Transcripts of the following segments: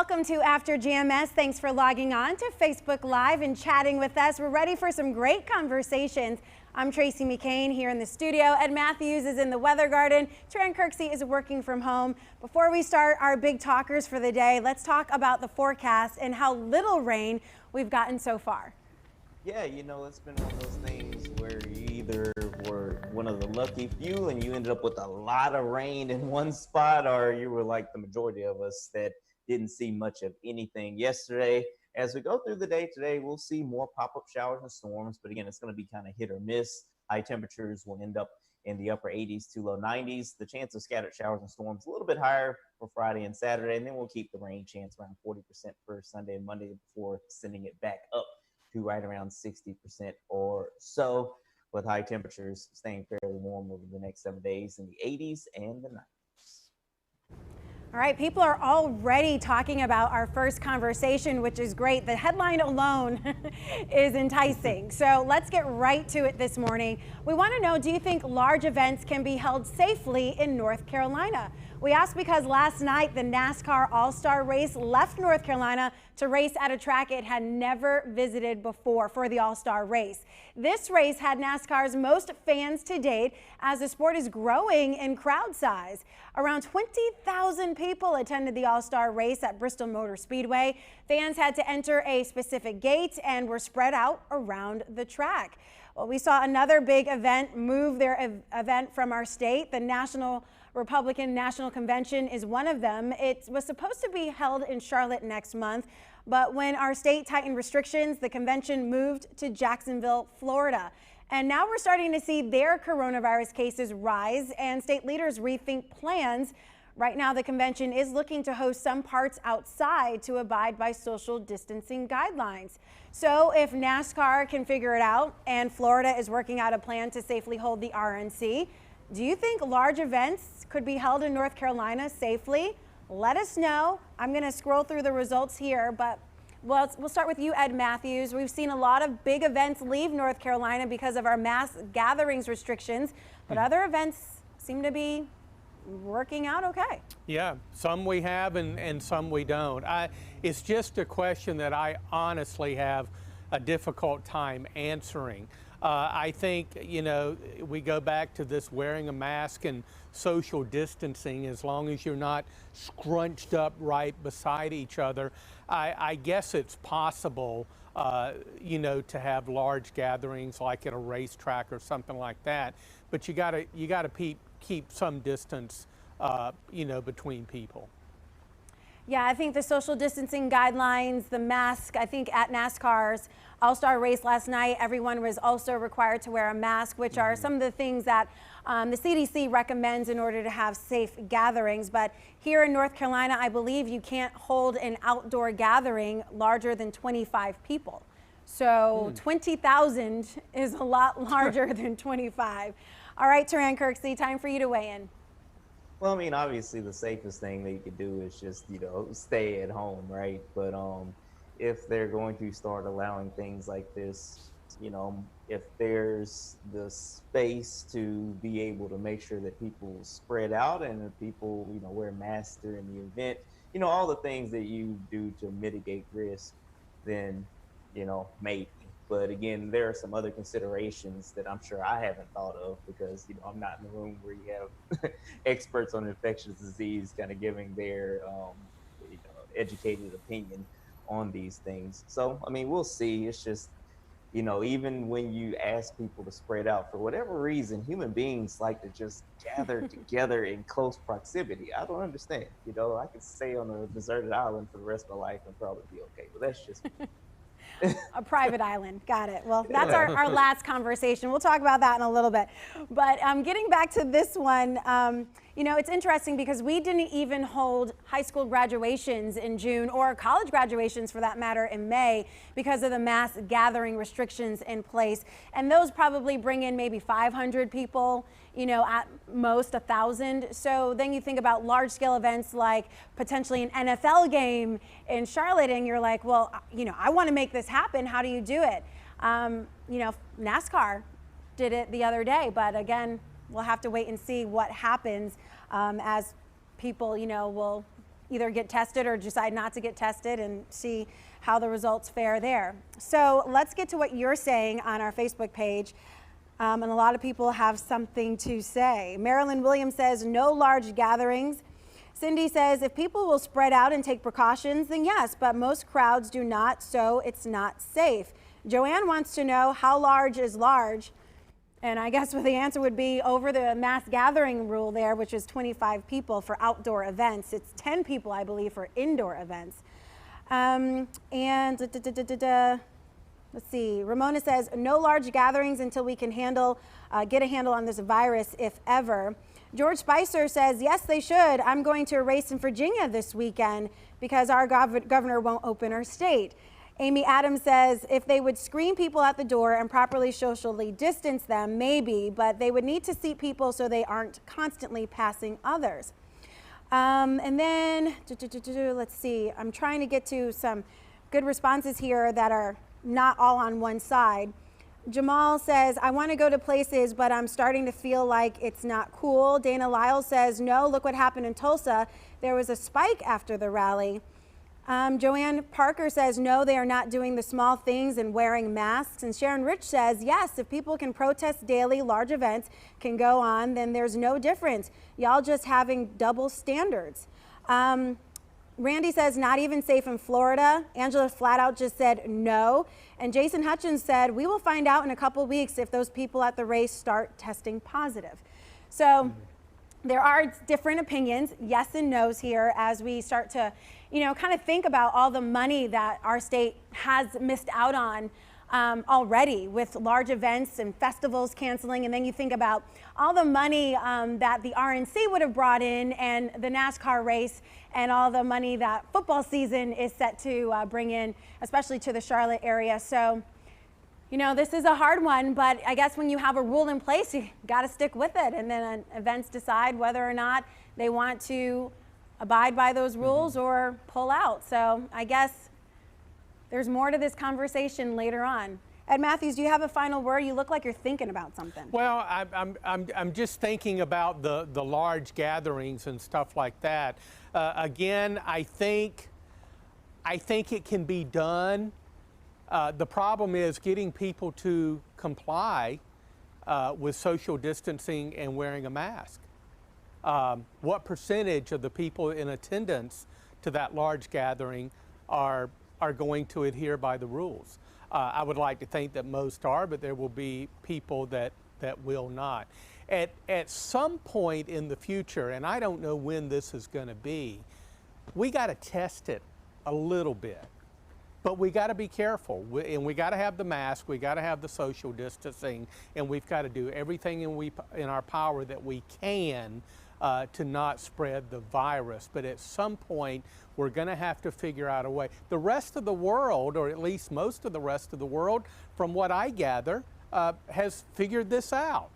Welcome to After GMS. Thanks for logging on to Facebook Live and chatting with us. We're ready for some great conversations. I'm Tracy McCain here in the studio. Ed Matthews is in the weather garden. TRIAD Kirksey is working from home. Before we start our big talkers for the day, let's talk about the forecast and how little rain we've gotten so far. Yeah, you know, it's been one of those things where you either were one of the lucky few and you ended up with a lot of rain in one spot, or you were like the majority of us that didn't see much of anything yesterday. As we go through the day today, we'll see more pop-up showers and storms, but again, it's going to be kind of hit or miss. High temperatures will end up in the upper 80s to low 90s. The chance of scattered showers and storms a little bit higher for Friday and Saturday, and then we'll keep the rain chance around 40% for Sunday and Monday before sending it back up to right around 60% or so, with high temperatures staying fairly warm over the next 7 days in the 80s and the 90s. All right, people are already talking about our first conversation, which is great. The headline alone is enticing. So let's get right to it this morning. We want to know, do you think large events can be held safely in North Carolina? We asked because last night the NASCAR All-Star race left North Carolina to race at a track it had never visited before for the All-Star race. This race had NASCAR's most fans to date as the sport is growing in crowd size. Around 20,000 people attended the All-Star race at Bristol Motor Speedway. Fans had to enter a specific gate and were spread out around the track. Well, we saw another big event move their event from our state. The Republican National Convention is one of them. It was supposed to be held in Charlotte next month, but when our state tightened restrictions, the convention moved to Jacksonville, Florida. And now we're starting to see their coronavirus cases rise and state leaders rethink plans. Right now, the convention is looking to host some parts outside to abide by social distancing guidelines. So if NASCAR can figure it out and Florida is working out a plan to safely hold the RNC, do you think large events could be held in North Carolina safely? Let us know. I'm going to scroll through the results here, but we'll start with you, Ed Matthews. We've seen a lot of big events leave North Carolina because of our mass gatherings restrictions, but other events seem to be working out okay. Yeah, some we have and some we don't. It's just a question that I honestly have a difficult time answering. I think, you know, we go back to this wearing a mask and social distancing as long as you're not scrunched up right beside each other. I guess it's possible, you know, to have large gatherings like at a racetrack or something like that. But you gotta keep some distance, you know, between people. Yeah, I think the social distancing guidelines, the mask, I think at NASCAR's All-Star race last night, everyone was also required to wear a mask, which are some of the things that the CDC recommends in order to have safe gatherings. But here in North Carolina, I believe you can't hold an outdoor gathering larger than 25 people. So 20,000 is a lot larger than 25. All right, TRIAD Kirksey, time for you to weigh in. Well, I mean, obviously the safest thing that you could do is just, you know, stay at home, right? But if they're going to start allowing things like this, you know, if there's the space to be able to make sure that people spread out and that people, you know, wear masks during the event, you know, all the things that you do to mitigate risk, then, you know, maybe. But again, there are some other considerations that I'm sure I haven't thought of because, you know, I'm not in the room where you have experts on infectious disease kind of giving their, you know, educated opinion on these things. So, I mean, we'll see. It's just, you know, even when you ask people to spread out, for whatever reason, human beings like to just gather together in close proximity. I don't understand. You know, I could stay on a deserted island for the rest of my life and probably be okay, but that's just A private island. Got it. Well, that's our last conversation. We'll talk about that in a little bit. But getting back to this one, you know, it's interesting because we didn't even hold high school graduations in June or college graduations for that matter in May because of the mass gathering restrictions in place. And those probably bring in maybe 500 people, you know, at most 1,000. So then you think about large scale events like potentially an NFL game in Charlotte and you're like, well, you know, I want to make this happen. How do you do it? You know, NASCAR did it the other day, but again, we'll have to wait and see what happens as people, you know, will either get tested or decide not to get tested and see how the results fare there. So let's get to what you're saying on our Facebook page. And a lot of people have something to say. Marilyn Williams says, no large gatherings. Cindy says, if people will spread out and take precautions, then yes, but most crowds do not, so it's not safe. Joanne wants to know, how large is large? And I guess what the answer would be over the mass gathering rule there, which is 25 people for outdoor events. It's 10 people, I believe, for indoor events. Let's see, Ramona says, no large gatherings until we can get a handle on this virus, if ever. George Spicer says, yes, they should. I'm going to a race in Virginia this weekend because our governor won't open our state. Amy Adams says, if they would screen people at the door and properly socially distance them, maybe, but they would need to seat people so they aren't constantly passing others. And then, let's see, I'm trying to get to some good responses here that are not all on one side. Jamal says, I want to go to places, but I'm starting to feel like it's not cool. Dana Lyle says, no, look what happened in Tulsa. There was a spike after the rally. Joanne Parker says, no, they are not doing the small things and wearing masks. And Sharon Rich says, yes, if people can protest daily, large events can go on, then there's no difference. Y'all just having double standards. Randy says, not even safe in Florida. Angela flat out just said no. And Jason Hutchins said, we will find out in a couple weeks if those people at the race start testing positive. So there are different opinions, yes and no's here, as we start to, kind of think about all the money that our state has missed out on already with large events and festivals canceling. And then you think about all the money that the RNC would have brought in and the NASCAR race and all the money that football season is set to bring in, especially to the Charlotte area. So, this is a hard one, but I guess when you have a rule in place, you got to stick with it. And then events decide whether or not they want to abide by those rules or pull out. So I guess there's more to this conversation later on. Ed Matthews, do you have a final word? You look like you're thinking about something. Well, I'm just thinking about the large gatherings and stuff like that. Again, I think it can be done. The problem is getting people to comply with social distancing and wearing a mask. What percentage of the people in attendance to that large gathering are going to adhere by the rules? I would like to think that most are, but there will be people that will not. At some point in the future, and I don't know when this is going to be, we got to test it a little bit. But we got to be careful, and we got to have the mask, we got to have the social distancing, and we've got to do everything in our power that we can to not spread the virus. But at some point, we're going to have to figure out a way. The rest of the world, or at least most of the rest of the world, from what I gather, has figured this out.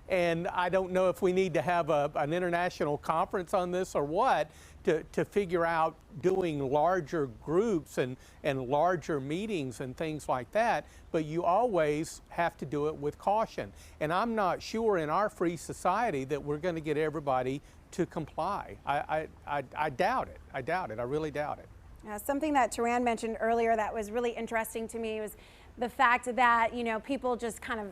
And I don't know if we need to have an international conference on this or what to figure out doing larger groups and larger meetings and things like that, but you always have to do it with caution. And I'm not sure in our free society that we're going to get everybody to comply. I doubt it. I doubt it. I really doubt it. Something that Taran mentioned earlier that was really interesting to me was the fact that, people just kind of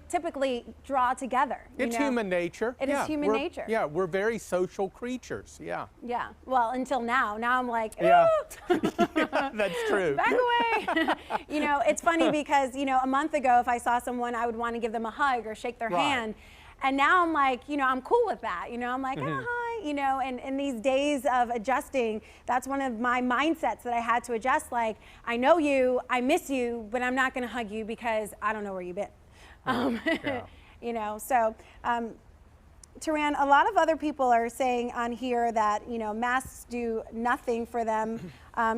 typically draw together. It's human nature. It is human nature. Yeah, we're very social creatures. Yeah. Yeah. Well, until now. Now I'm like, yeah. Yeah, that's true. Back away. It's funny because, a month ago, if I saw someone, I would want to give them a hug or shake their hand. And now I'm like, I'm cool with that. I'm like, oh, hi. And in these days of adjusting, that's one of my mindsets that I had to adjust. Like, I know you, I miss you, but I'm not going to hug you because I don't know where you've been. Taran, a lot of other people are saying on here that, masks do nothing for them,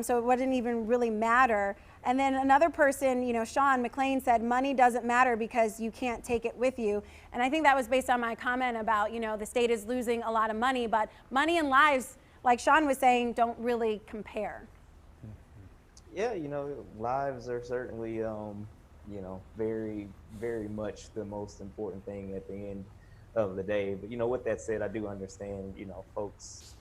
so it wouldn't even really matter. And then another person, Sean McLean said, money doesn't matter because you can't take it with you. And I think that was based on my comment about, the state is losing a lot of money, but money and lives, like Sean was saying, don't really compare. Yeah, lives are certainly, very, very much the most important thing at the end of the day. But with that said, I do understand, folks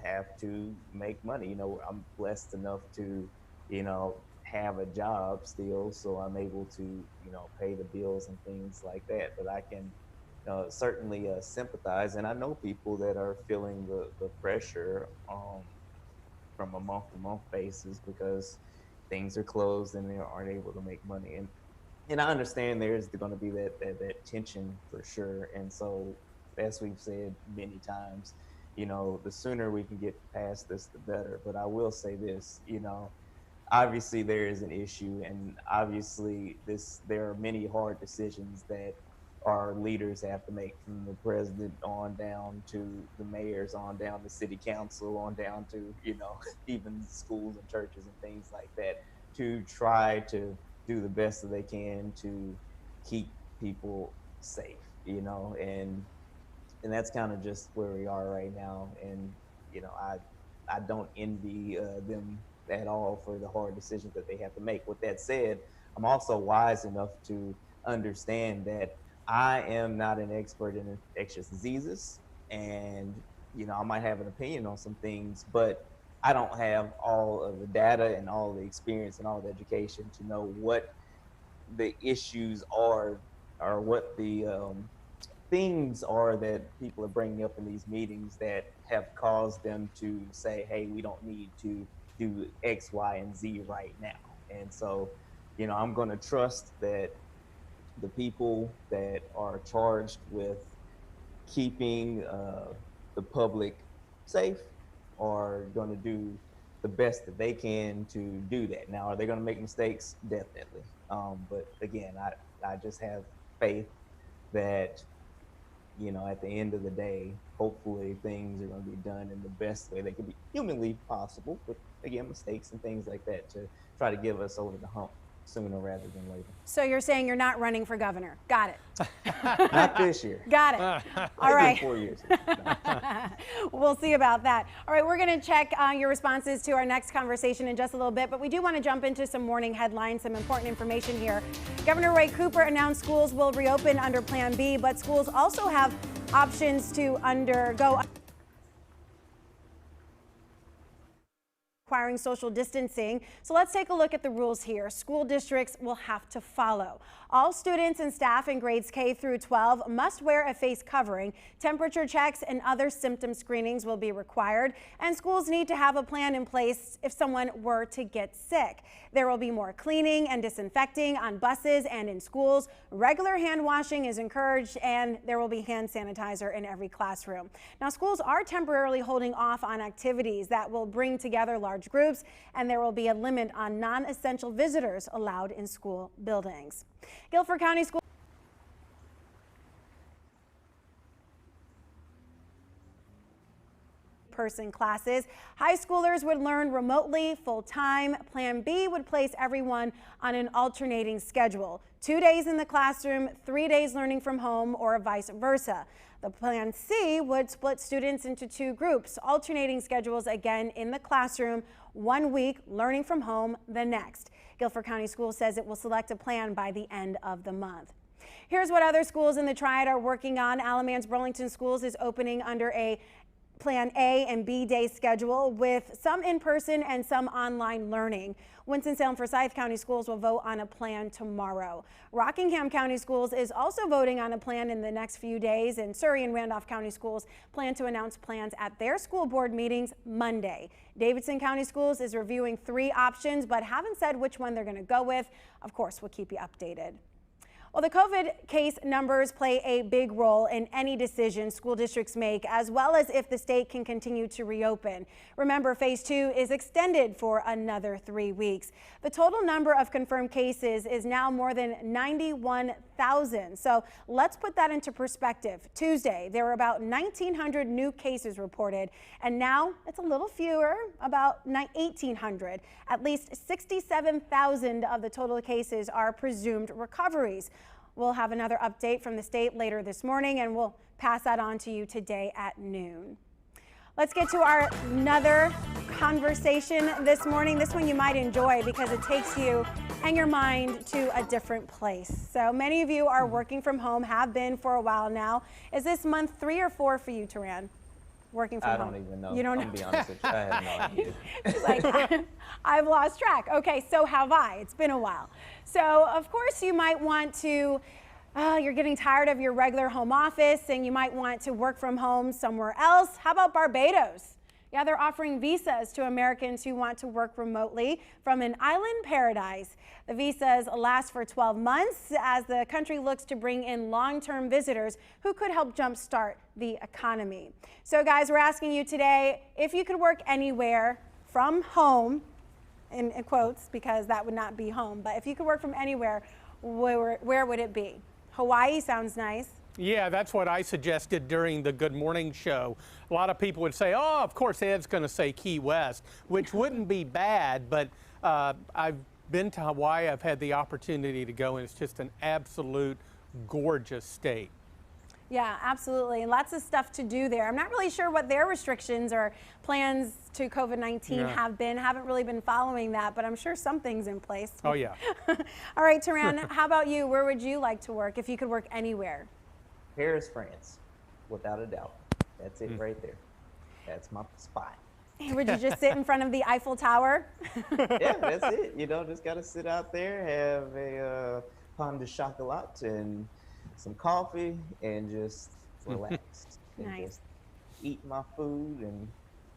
have to make money. You know, I'm blessed enough to, you know, have a job still, so I'm able to, you know, pay the bills and things like that. But I can certainly sympathize, and I know people that are feeling the pressure from a month to month basis because things are closed and they aren't able to make money. And I understand there's going to be that tension for sure. And so, as we've said many times, you know, the sooner we can get past this, the better. But I will say this, you know, obviously there is an issue, and obviously there are many hard decisions that our leaders have to make, from the president on down to the mayors, on down to city council, on down to, you know, even schools and churches and things like that, to try to do the best that they can to keep people safe, you know. And that's kind of just where we are right now. And you know, I don't envy them at all for the hard decisions that they have to make. With that said, I'm also wise enough to understand that I am not an expert in infectious diseases, and you know, I might have an opinion on some things, but I don't have all of the data and all the experience and all the education to know what the issues are, or what the things are that people are bringing up in these meetings that have caused them to say, hey, we don't need to do X, Y, and Z right now. And so, you know, I'm going to trust that the people that are charged with keeping the public safe are going to do the best that they can to do that. Now, are they going to make mistakes? Definitely. But again, I just have faith that, you know, at the end of the day, hopefully things are going to be done in the best way they can be humanly possible, but again, mistakes and things like that, to try to give us over the hump sooner rather than later. So you're saying you're not running for governor. Got it. Not this year. Got it. All right. 4 years. No. We'll see about that. All right, we're going to check your responses to our next conversation in just a little bit, but we do want to jump into some morning headlines, some important information here. Governor Roy Cooper announced schools will reopen under Plan B, but schools also have options to undergo requiring social distancing. So let's take a look at the rules here. School districts will have to follow. All students and staff in grades K through 12 must wear a face covering. Temperature checks and other symptom screenings will be required, and schools need to have a plan in place if someone were to get sick. There will be more cleaning and disinfecting on buses and in schools. Regular hand washing is encouraged, and there will be hand sanitizer in every classroom. Now, schools are temporarily holding off on activities that will bring together large groups, and there will be a limit on non-essential visitors allowed in school buildings. Guilford County School person classes. High schoolers would learn remotely full-time. Plan B would place everyone on an alternating schedule. 2 days in the classroom, 3 days learning from home, or vice versa. The Plan C would split students into 2 groups, alternating schedules again in the classroom, 1 week learning from home the next. Guilford County Schools says it will select a plan by the end of the month. Here's what other schools in the TRIAD are working on. Alamance Burlington Schools is opening under a Plan A and B day schedule with some in-person and some online learning. Winston-Salem Forsyth County Schools will vote on a plan tomorrow. Rockingham County Schools is also voting on a plan in the next few days, and Surrey and Randolph County Schools plan to announce plans at their school board meetings Monday. Davidson County Schools is reviewing 3 options, but haven't said which one they're going to go with. Of course, we'll keep you updated. Well, the COVID case numbers play a big role in any decision school districts make, as well as if the state can continue to reopen. Remember, phase 2 is extended for another 3 weeks. The total number of confirmed cases is now more than 91,000. So let's put that into perspective. Tuesday, there were about 1,900 new cases reported, and now it's a little fewer, about 1,800. At least 67,000 of the total cases are presumed recoveries. We'll have another update from the state later this morning, and we'll pass that on to you today at noon. Let's get to our another conversation this morning. This one you might enjoy because it takes you and your mind to a different place. So many of you are working from home, have been for a while now. Is this month 3 or 4 for you, Taran? working from I home? don't even know. You don't know? I'm gonna be honest with you. I have no idea. She's like, I've lost track. Okay, so have I. It's been a while. So of course you might want to, you're getting tired of your regular home office and you might want to work from home somewhere else. How about Barbados? Yeah, they're offering visas to Americans who want to work remotely from an island paradise. The visas last for 12 months as the country looks to bring in long-term visitors who could help jumpstart the economy. So guys, we're asking you today, if you could work anywhere from home, in quotes, because that would not be home, but if you could work from anywhere, where would it be? Hawaii sounds nice. Yeah, that's what I suggested during the Good Morning show. A lot of people would say, oh, of course Ed's going to say Key West, which wouldn't be bad, but I've been to Hawaii. I've had the opportunity to go, and it's just an absolute gorgeous state. Yeah, absolutely. And lots of stuff to do there. I'm not really sure what their restrictions or plans to COVID-19 have been. Haven't really been following that, but I'm sure something's in place. Oh, yeah. All right, Taran, how about you? Where would you like to work if you could work anywhere? Paris, France, without a doubt. That's it right there. That's my spot. Would you just sit in front of the Eiffel Tower? Yeah, that's it. You know, just got to sit out there, have a pain de chocolat and some coffee, and just relax. And Nice. just eat my food and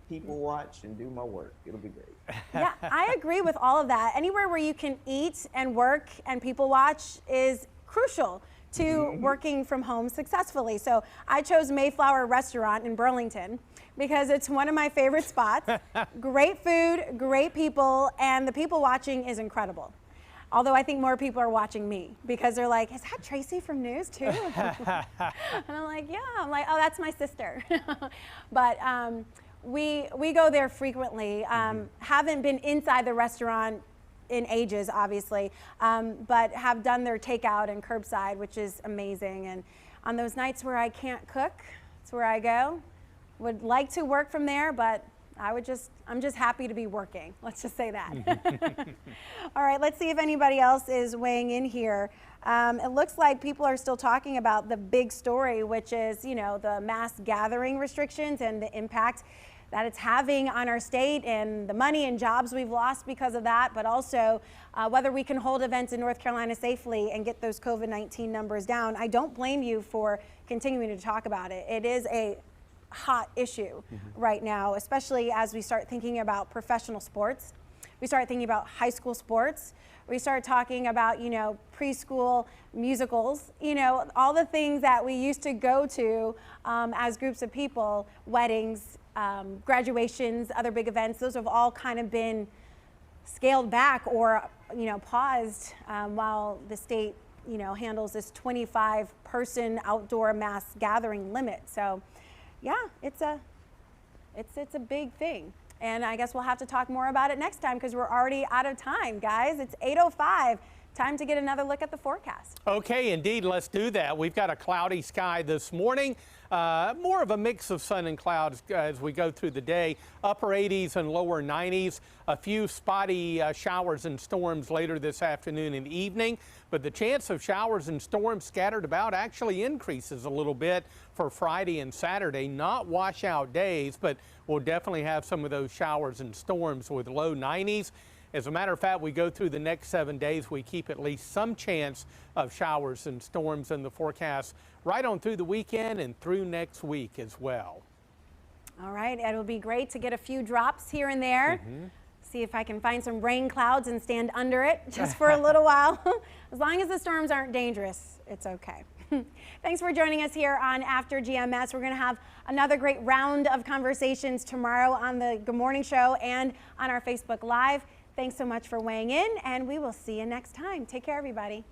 people watch and do my work. It'll be great. Yeah, I agree with all of that. Anywhere where you can eat and work and people watch is crucial to working from home successfully. So I chose Mayflower Restaurant in Burlington because it's one of my favorite spots. Great food, great people, and the people watching is incredible. Although I think more people are watching me because they're like, is that Tracy from News too? And I'm like, yeah. I'm like, oh, that's my sister. But we go there frequently. Haven't been inside the restaurant in ages, obviously, but have done their takeout and curbside, which is amazing. And on those nights where I can't cook, it's where I go. Would like to work from there, but I'm just happy to be working. Let's just say that. All right, let's see if anybody else is weighing in here. It looks like people are still talking about the big story, which is, you know, the mass gathering restrictions and the impact that it's having on our state and the money and jobs we've lost because of that, but also whether we can hold events in North Carolina safely and get those COVID-19 numbers down. I don't blame you for continuing to talk about it. It is a hot issue right now, especially as we start thinking about professional sports. We start thinking about high school sports. We start talking about, you know, preschool musicals, you know, all the things that we used to go to as groups of people, weddings, graduations, other big events. Those have all kind of been scaled back or, you know, paused while the state, you know, handles this 25-person outdoor mass gathering limit. So yeah, it's a big thing. And I guess we'll have to talk more about it next time because we're already out of time, guys. It's 8:05. Time to get another look at the forecast. Okay, indeed, let's do that. We've got a cloudy sky this morning. More of a mix of sun and clouds as we go through the day. Upper 80s and lower 90s. A few spotty showers and storms later this afternoon and evening. But the chance of showers and storms scattered about actually increases a little bit for Friday and Saturday. Not washout days, but we'll definitely have some of those showers and storms with low 90s. As a matter of fact, we go through the next 7 days, we keep at least some chance of showers and storms in the forecast right on through the weekend and through next week as well. All right, it'll be great to get a few drops here and there. See if I can find some rain clouds and stand under it just for a little while. As long as the storms aren't dangerous, it's okay. Thanks for joining us here on After GMS. We're going to have another great round of conversations tomorrow on the Good Morning Show and on our Facebook Live. Thanks so much for weighing in, and we will see you next time. Take care, everybody.